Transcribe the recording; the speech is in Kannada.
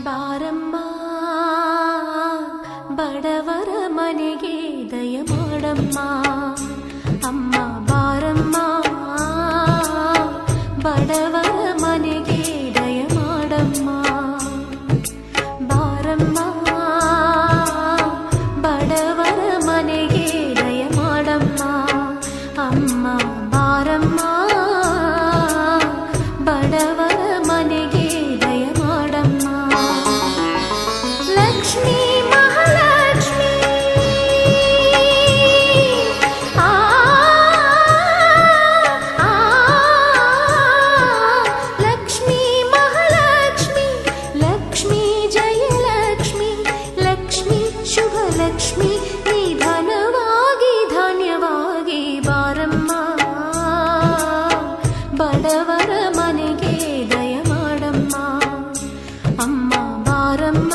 ಬಾರಮ್ಮ ಬಡವರ ಮನೆಗೆ ದಯ ಮಾಡಮ್ಮ ಅಮ್ಮ ಬಾರಮ್ಮ ಬಡವರ ಮನೆಗೆ ದಯ ಮಾಡಮ್ಮ ಬಾರಮ್ಮ ಬಡವರ ಮನೆಗೆ ದಯ ಮಾಡಮ್ಮ ಅಮ್ಮ ಬಾರಮ್ಮ ಬಡವರ ಮನೆಗೆ ದಯ ಮಾಡಮ್ಮ ಲಕ್ಷ್ಮೀ ಮಹಾಲಕ್ಷ್ಮಿ ಲಕ್ಷ್ಮೀ ಮಹಾಲಕ್ಷ್ಮಿ ಲಕ್ಷ್ಮೀ ಜಯಲಕ್ಷ್ಮಿ ಲಕ್ಷ್ಮೀ ಶುಭ ಲಕ್ಷ್ಮಿ ನಿಧನವಾಗಿ ಧಾನ್ಯವಾಗಿ ಬಾರಮ್ಮ ಬಡವರ ಮನೆಗೆ ದಯ ಮಾಡಮ್ಮ ಅಮ್ಮ ಬಾರಮ್ಮ